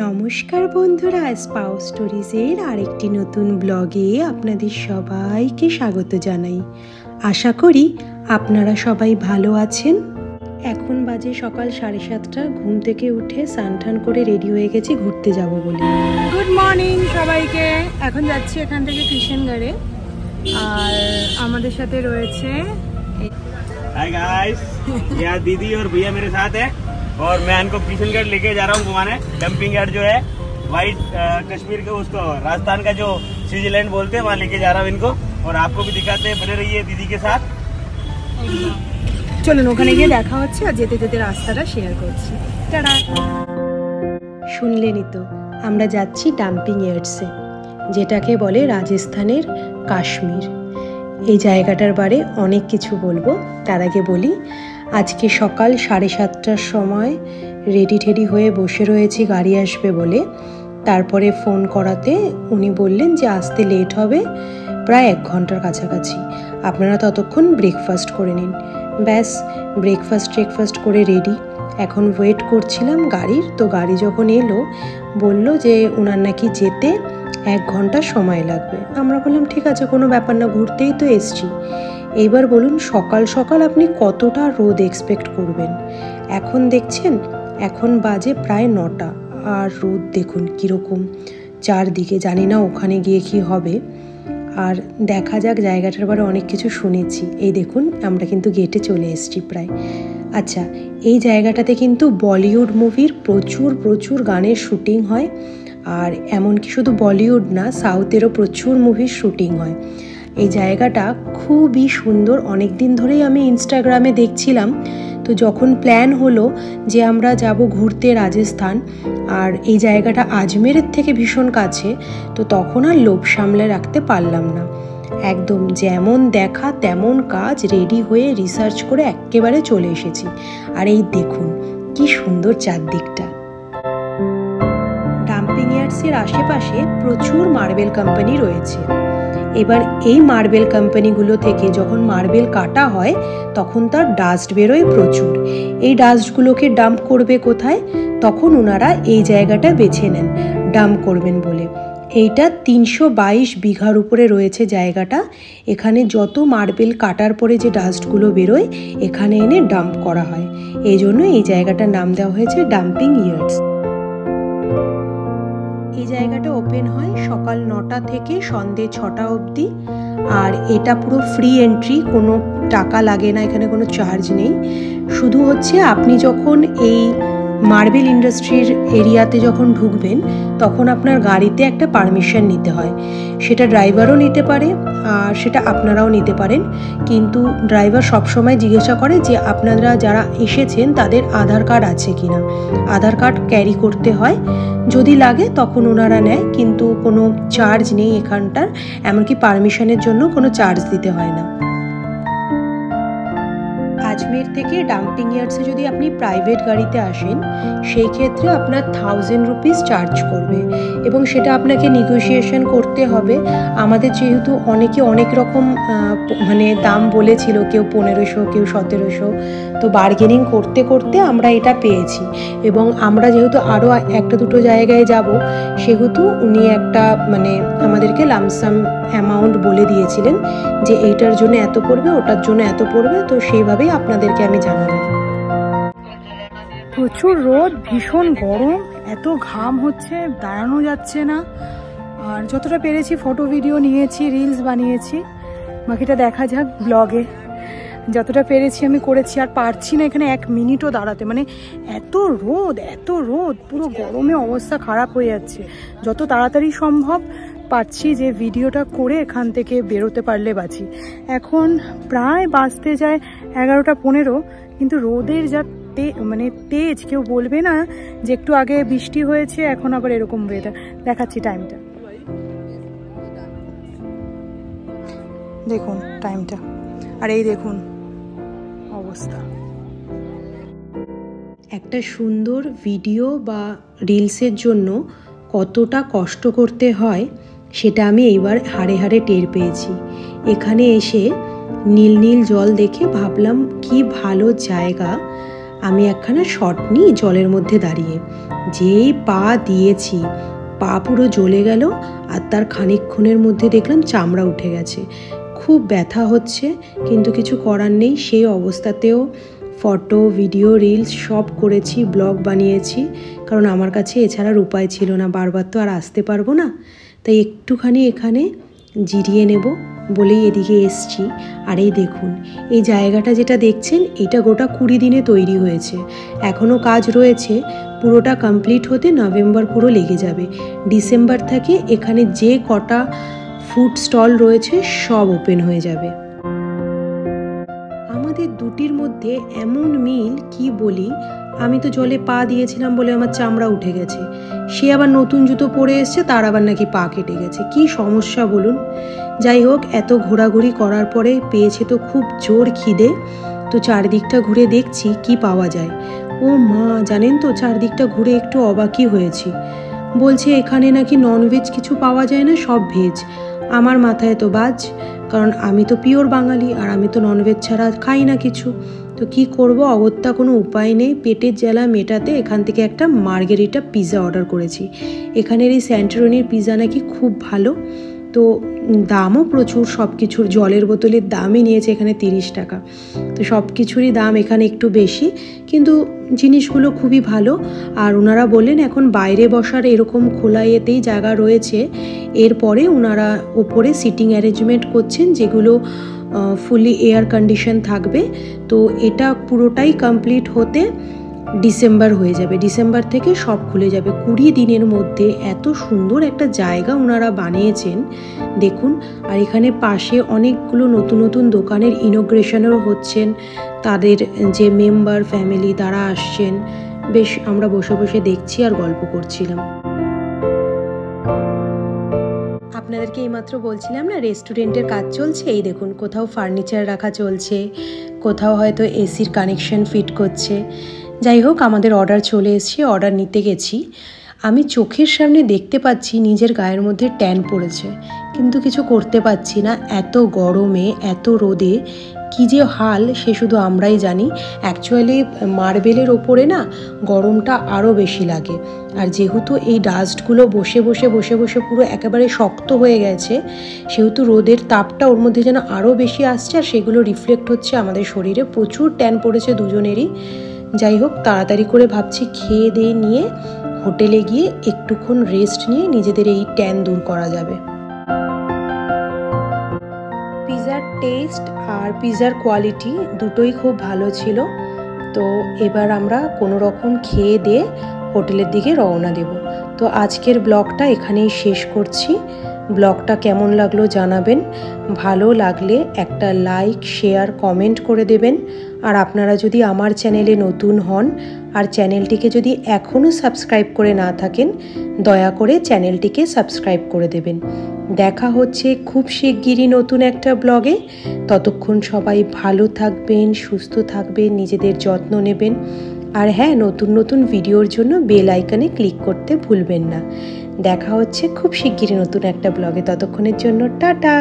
নমস্কার বন্ধুরা, স্পাউ স্টোরিজের আরেকটি নতুন ব্লগে আপনাদের সবাইকে স্বাগত জানাই। আশা করি আপনারা সবাই ভালো আছেন। এখন বাজে সকাল 7:30। ঘুম থেকে উঠে স্নান করে রেডি হয়ে গেছি ঘুরতে যাব বলে। গুড মর্নিং সবাইকে। এখন যাচ্ছি এখান থেকে কিষেনগড়ে, আর আমাদের সাথে রয়েছে हाय गाइस, यहाँ दीदी और भैया मेरे साथ है और मैं इनको किशनगढ़ लेके जा रहा हूँ घुमाने। डंपिंग यार्ड जो है वाइट कश्मीर का, उसको राजस्थान का जो स्विट्जरलैंड बोलते हैं, वहाँ लेके जा रहा हूँ इनको और आपको भी दिखाते हैं। बने रहिए दीदी के साथ। চলুন ওখানে গিয়ে দেখা হচ্ছে, আর যেতে যেতে রাস্তাটা শেয়ার করছি। টাটা। শুনলেনই তো, আমরা যাচ্ছি ডাম্পিং ইয়ার্ডসে, যেটাকে বলে রাজস্থানের কাশ্মীর। এই জায়গাটার বারে অনেক কিছু বলবো। তার আগে বলি, আজকে সকাল 7:30টার সময় রেডি হয়ে বসে রয়েছি গাড়ি আসবে বলে। তারপরে ফোন করাতে উনি বললেন যে আসতে লেট হবে, প্রায় 1 ঘন্টার কাছাকাছি। আপনারা ততক্ষণ ব্রেকফাস্ট করে নিন। ব্যাস, ব্রেকফাস্ট করে রেডি। এখন ওয়েট করছিলাম গাড়ির। তো গাড়ি যখন এলো বলল যে ওনার নাকি যেতে 1 ঘন্টা সময় লাগবে। আমরা বললাম ঠিক আছে, কোনো ব্যাপার না, ঘুরতেই তো এসছি। এইবার বলুন, সকাল সকাল আপনি কতটা রোদ এক্সপেক্ট করবেন? এখন দেখছেন, এখন বাজে প্রায় 9টা, আর রোদ দেখুন কীরকম চারদিকে। জানি না ওখানে গিয়ে কি হবে, আর দেখা যাক। জায়গাটার বারে অনেক কিছু শুনেছি। এই দেখুন, আমরা কিন্তু গেটে চলে এসেছি প্রায়। আচ্ছা, এই জায়গাটাতে কিন্তু বলিউড মুভির প্রচুর গানের শুটিং হয়, আর এমনকি শুধু বলিউড না, সাউথেরও প্রচুর মুভির শুটিং হয়। এই জায়গাটা খুবই সুন্দর। অনেক দিন ধরেই আমি ইনস্টাগ্রামে দেখছিলাম। তো যখন প্ল্যান হলো যে আমরা যাব ঘুরতে রাজস্থান, আর এই জায়গাটা আজমেরের থেকে ভীষণ কাছে, তো তখন আর লোভ সামলে রাখতে পারলাম না। একদম যেমন দেখা তেমন কাজ, রেডি হয়ে রিসার্চ করে একেবারে চলে এসেছি। আর এই দেখুন কি সুন্দর চারদিকটা। ডাম্পিং ইয়ার্ডসের আশেপাশে প্রচুর মার্বেল কোম্পানি রয়েছে। এবার এই মার্বেল কোম্পানিগুলো থেকে যখন মার্বেল কাটা হয় তখন তার ডাস্ট বেরোয় প্রচুর। এই ডাস্টগুলোকে ডাম্প করবে কোথায়? তখন ওনারা এই জায়গাটা বেছে নেন ডাম্প করবেন বলে। এইটা 322 বিঘার উপরে রয়েছে জায়গাটা। এখানে যত মার্বেল কাটার পরে যে ডাস্টগুলো বেরোয় এখানে এনে ডাম্প করা হয়। এই জন্য এই জায়গাটার নাম দেওয়া হয়েছে ডাম্পিং ইয়ার্ডস। এই জায়গাটা ওপেন হয় সকাল 9টা থেকে সন্ধে 6টা অবধি, আর এটা পুরো ফ্রি এন্ট্রি, কোনো টাকা লাগে না, এখানে কোনো চার্জ নেই। শুধু হচ্ছে আপনি যখন এই মার্বেল ইন্ডাস্ট্রির এরিয়াতে যখন ঢুকবেন তখন আপনার গাড়িতে একটা পারমিশন নিতে হয়। সেটা ড্রাইভারও নিতে পারে, আর সেটা আপনারাও নিতে পারেন। কিন্তু ড্রাইভার সবসময় জিজ্ঞাসা করে যে আপনারা যারা এসেছেন তাদের আধার কার্ড আছে কিনা। আধার কার্ড ক্যারি করতে হয়, যদি লাগে তখন ওনারা নেয়, কিন্তু কোনো চার্জ নেই এখানটার। এমনকি পারমিশনের জন্য কোনো চার্জ দিতে হয় না। আজমের থেকে ডাম্পিং ইয়ার্ডসে যদি আপনি প্রাইভেট গাড়িতে আসেন, সেই ক্ষেত্রে আপনার 1000 রুপিস চার্জ করবে, এবং সেটা আপনাকে নেগোসিয়েশন করতে হবে। আমাদের যেহেতু অনেকে অনেক রকম দাম বলেছিল, কেউ 1500, কেউ 1700, তো বার্গেনিং করতে করতে আমরা এটা পেয়েছি। এবং আমরা যেহেতু আরও 1-2 জায়গায় যাব, সেহেতু উনি একটা আমাদেরকে লামসাম অ্যামাউন্ট বলে দিয়েছিলেন যে এইটার জন্য এত পড়বে, ওটার জন্য এত পড়বে। তো সেইভাবেই আপনাদেরকে আমি জানালাম। প্রচুর রোদ, ভীষণ গরম, এত ঘাম হচ্ছে, দাঁড়ানো যাচ্ছে না। আর যতটা পেরেছি ফটো ভিডিও নিয়েছি, রিলস বানিয়েছি, বাকিটা দেখা যাক ব্লগে। যতটা পেরেছি আমি করেছি, আর পারছি না এখানে 1 মিনিটও দাঁড়াতে। এত রোদ, পুরো গরমে অবস্থা খারাপ হয়ে যাচ্ছে। যত তাড়াতাড়ি সম্ভব পারছি যে ভিডিওটা করে এখান থেকে বেরোতে পারলে বাঁচি। এখন প্রায় বাজতে যায় 11টা 15, কিন্তু রোদের যা তেজ, কেউ বলবে না যে একটু আগে বৃষ্টি হয়েছে, এখন আবার এরকম ওয়েদার। দেখাচ্ছি টাইমটা, দেখুন টাইমটা, আর এই দেখুন অবস্থা। একটা সুন্দর ভিডিও বা রিলসের জন্য কতটা কষ্ট করতে হয় সেটা আমি এইবার হাড়ে হাড়ে টের পেয়েছি। এখানে এসে নীল জল দেখে ভাবলাম কি ভালো জায়গা। আমি একখানা শট নিই জলের মধ্যে দাঁড়িয়ে, যেই পা দিয়েছি পা পুরো জ্বলে গেল, আর তার খানিকক্ষণের মধ্যে দেখলাম চামড়া উঠে গেছে। খুব ব্যথা হচ্ছে, কিন্তু কিছু করার নেই। সেই অবস্থাতেও ফটো, ভিডিও, রিলস সব করেছি, ব্লগ বানিয়েছি, কারণ আমার কাছে এছাড়ার উপায় ছিল না। বারবার তো আর আসতে পারবো না, তাই একটুখানি এখানে জিরিয়ে নেব বলেই এদিকে এসছি। আর এই দেখুন, এই জায়গাটা যেটা দেখছেন, এটা গোটা 20 দিনে তৈরি হয়েছে। এখনও কাজ রয়েছে, পুরোটা কমপ্লিট হতে নভেম্বর পুরো লেগে যাবে। ডিসেম্বর থেকে এখানে যে কটা ফুড স্টল রয়েছে সব ওপেন হয়ে যাবে। আমাদের দুটির মধ্যে এমন মিল কি বলি। আমি তো জলে পা দিয়েছিলাম বলে আমার চামড়া উঠে গেছে, সে আবার নতুন জুতো পরে এসছে, তার আবার নাকি পা কেটে গেছে। কি সমস্যা বলুন। যাই হোক, এত ঘোরাঘুরি করার পরে পেয়েছে তো খুব জোর খিদে, তো চারদিকটা ঘুরে দেখছি কি পাওয়া যায়। ও মা, জানেন তো চারদিকটা ঘুরে একটু অবাকই হয়েছি। বলছে এখানে নাকি ননভেজ কিছু পাওয়া যায় না, সব ভেজ। আমার মাথায় তো বাজ, কারণ আমি তো পিওর বাঙালি, আর আমি তো ননভেজ ছাড়া খাই না কিছু। তো কি করব, অগত্যা কোনো উপায় নেই। পেটের জ্বালা মেটাতে এখান থেকে একটা মার্গেরিটা পিৎজা অর্ডার করেছি। এখানের এই স্যান্টোরিনির পিৎজা নাকি খুব ভালো, তো দামও প্রচুর। সব কিছুর, জলের বোতলের দামই নিয়েছে এখানে 30 টাকা। তো সব কিছুরই দাম এখানে একটু বেশি, কিন্তু জিনিসগুলো খুবই ভালো। আর ওনারা বললেন এখন বাইরে বসার এরকম খোলা ইয়েতেই জায়গা রয়েছে। এরপরে ওনারা ওপরে সিটিং অ্যারেঞ্জমেন্ট করছেন, যেগুলো ফুলি এয়ার কন্ডিশন থাকবে। তো এটা পুরোটাই কমপ্লিট হতে ডিসেম্বর হয়ে যাবে। ডিসেম্বর থেকে সব খুলে যাবে। 20 দিনের মধ্যে এত সুন্দর একটা জায়গা ওনারা বানিয়েছেন দেখুন। আর এখানে পাশে অনেকগুলো নতুন নতুন দোকানের ইনোগ্রেশনও হচ্ছেন। তাদের যে মেম্বার ফ্যামিলি তারা আসছেন। বেশ আমরা বসে বসে দেখছি আর গল্প করছিলাম। আপনাদেরকে এইমাত্র বলছিলাম না, রেস্টুরেন্টের কাজ চলছে। এই দেখুন, কোথাও ফার্নিচার রাখা চলছে, কোথাও হয়তো এসির কানেকশন ফিট করছে। যাই হোক, আমাদের অর্ডার চলে এসেছে, অর্ডার নিতে গেছি। আমি চোখের সামনে দেখতে পাচ্ছি নিজের গায়ের মধ্যে ট্যান পড়েছে, কিন্তু কিছু করতে পারছি না। এত গরমে, এত রোদে কী যে হাল সে শুধু আমরাই জানি। অ্যাকচুয়ালি মার্বেলের ওপরে না গরমটা আরও বেশি লাগে। আর যেহেতু এই ডাস্টগুলো বসে বসে বসে বসে পুরো একেবারে শক্ত হয়ে গেছে, সেহেতু রোদের তাপটা ওর মধ্যে যেন আরও বেশি আসছে, আর সেগুলো রিফ্লেক্ট হচ্ছে আমাদের শরীরে। প্রচুর ট্যান পড়েছে দুজনেরই। যাই হোক, তাড়াতাড়ি করে ভাবছি খেয়ে দিয়ে নিয়ে হোটেলে গিয়ে একটুক্ষণ রেস্ট নিয়ে নিজেদের এই ট্যান দূর করা যাবে। পিৎজার টেস্ট আর পিৎজার কোয়ালিটি দুটোই খুব ভালো ছিল। তো এবার আমরা কোনো রকম খেয়ে দিয়ে হোটেলের দিকে রওনা দেব। তো আজকের ব্লগটা এখানেই শেষ করছি। ব্লগটা কেমন লাগলো জানাবেন। ভালো লাগলে একটা লাইক, শেয়ার, কমেন্ট করে দেবেন। আর আপনারা যদি আমার চ্যানেলে নতুন হন আর চ্যানেলটিকে যদি এখনও সাবস্ক্রাইব করে না থাকেন, দয়া করে চ্যানেলটিকে সাবস্ক্রাইব করে দেবেন। দেখা হচ্ছে খুব শিগগিরই নতুন একটা ব্লগে। ততক্ষণ সবাই ভালো থাকবেন, সুস্থ থাকবেন, নিজেদের যত্ন নেবেন। আর হ্যাঁ, নতুন নতুন ভিডিওর জন্য বেল আইকনে ক্লিক করতে ভুলবেন না। দেখা হচ্ছে খুব শিগগিরই নতুন একটা ব্লগে। ততক্ষণের জন্য টাটা।